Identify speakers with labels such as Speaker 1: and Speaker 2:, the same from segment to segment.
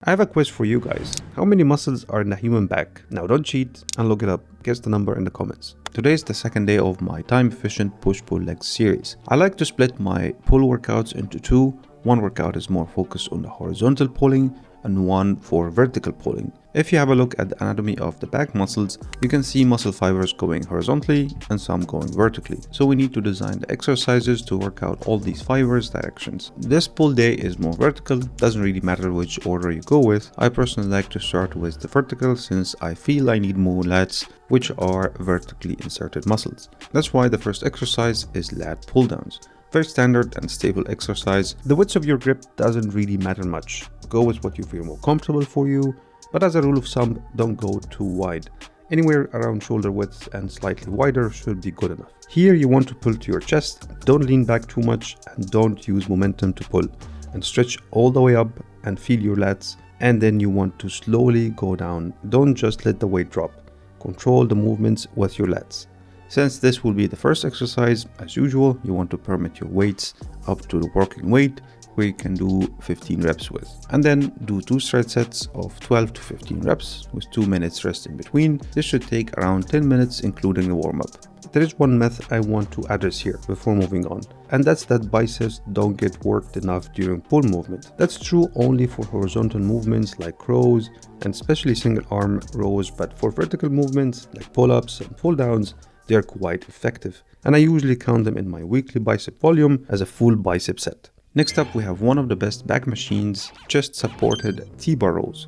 Speaker 1: I have a quiz for you guys. How many muscles are in the human back? Now don't cheat and look it up. Guess the number in the comments. Today is the second day of my time-efficient push-pull legs series. I like to split my pull workouts into two. One workout is more focused on the horizontal pulling and one for vertical pulling. If you have a look at the anatomy of the back muscles, you can see muscle fibers going horizontally and some going vertically. So we need to design the exercises to work out all these fibers directions. This pull day is more vertical, doesn't really matter which order you go with. I personally like to start with the vertical since I feel I need more lats, which are vertically inserted muscles. That's why the first exercise is lat pull downs. Very standard and stable exercise. The width of your grip doesn't really matter much. Go with what you feel more comfortable for you, but as a rule of thumb, don't go too wide. Anywhere around shoulder width and slightly wider should be good enough. Here you want to pull to your chest, don't lean back too much and don't use momentum to pull, and stretch all the way up and feel your lats, and then you want to slowly go down. Don't just let the weight drop. Control the movements with your lats. Since this will be the first exercise, as usual, you want to permit your weights up to the working weight, where you can do 15 reps with. And then do 2 straight sets of 12 to 15 reps with 2 minutes rest in between. This should take around 10 minutes including the warm-up. There is one myth I want to address here before moving on, and that's that biceps don't get worked enough during pull movement. That's true only for horizontal movements like rows and especially single arm rows, but for vertical movements like pull-ups and pull-downs, they are quite effective, and I usually count them in my weekly bicep volume as a full bicep set. Next up, we have one of the best back machines, chest supported T-bar rows.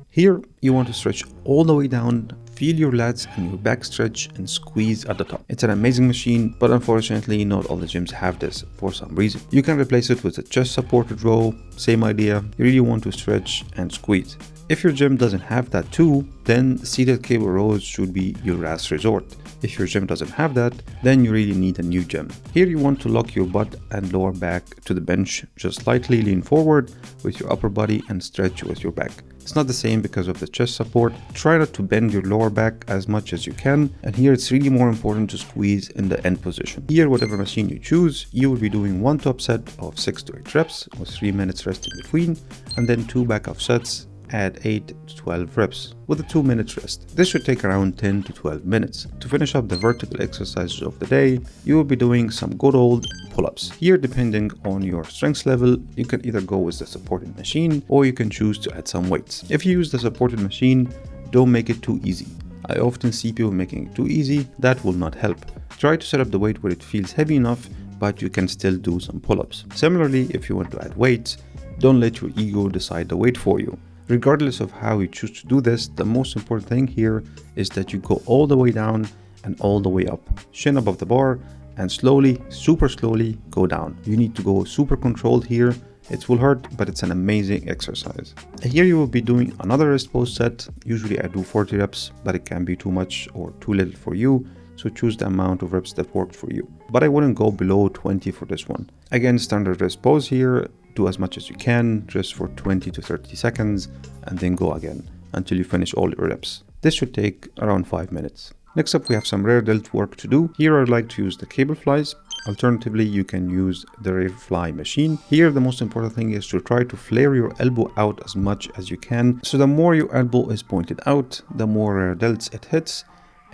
Speaker 1: Here you want to stretch all the way down, feel your lats and your back stretch and squeeze at the top. It's an amazing machine, but unfortunately not all the gyms have this for some reason. You can replace it with a chest supported row, same idea. You really want to stretch and squeeze. If your gym doesn't have that too, then seated cable rows should be your last resort. If your gym doesn't have that, then you really need a new gym. Here you want to lock your butt and lower back to the bench, just slightly lean forward with your upper body and stretch with your back. It's not the same because of the chest support. Try not to bend your lower back as much as you can, and here it's really more important to squeeze in the end position. Here, whatever machine you choose, you will be doing one top set of 6 to 8 reps with 3 minutes rest in between, and then 2 backup sets at 8 to 12 reps with a 2 minutes rest. This should take around 10 to 12 minutes. To finish up the vertical exercises of the day, you will be doing some good old pull-ups. Here, depending on your strength level, you can either go with the supported machine or you can choose to add some weights. If you use the supported machine, don't make it too easy. I often see people making it too easy. That will not help. Try to set up the weight where it feels heavy enough, but you can still do some pull-ups. Similarly, if you want to add weights, don't let your ego decide the weight for you. Regardless of how you choose to do this, the most important thing here is that you go all the way down and all the way up, shin above the bar, and slowly, super slowly go down. You need to go super controlled here. It will hurt, but it's an amazing exercise. Here you will be doing another wrist pose set. Usually I do 40 reps, but it can be too much or too little for you. So choose the amount of reps that works for you. But I wouldn't go below 20 for this one. Again, standard wrist pose here. Do as much as you can, just for 20 to 30 seconds, and then go again until you finish all your reps. This should take around 5 minutes. Next up, we have some rear delt work to do. Here I'd like to use the cable flies. Alternatively, you can use the rear fly machine. Here, the most important thing is to try to flare your elbow out as much as you can. So the more your elbow is pointed out, the more rear delts it hits,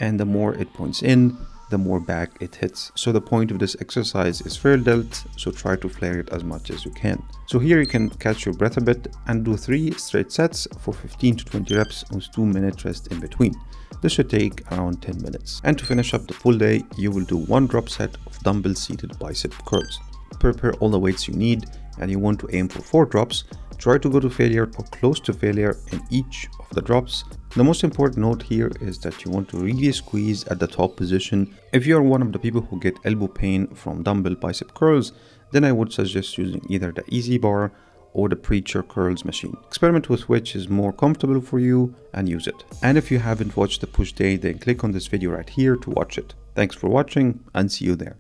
Speaker 1: and the more it points in, the more back it hits. So the point of this exercise is rear delt, so try to flare it as much as you can. So here you can catch your breath a bit and do 3 straight sets for 15 to 20 reps with 2 minute rest in between. This should take around 10 minutes. And to finish up the pull day, you will do 1 drop set of dumbbell seated bicep curls. Prepare all the weights you need, and you want to aim for 4 drops. Try to go to failure or close to failure in each of the drops. The most important note here is that you want to really squeeze at the top position. If you are one of the people who get elbow pain from dumbbell bicep curls, then I would suggest using either the Easy Bar or the Preacher Curls machine. Experiment with which is more comfortable for you and use it. And if you haven't watched the push day, then click on this video right here to watch it. Thanks for watching and see you there.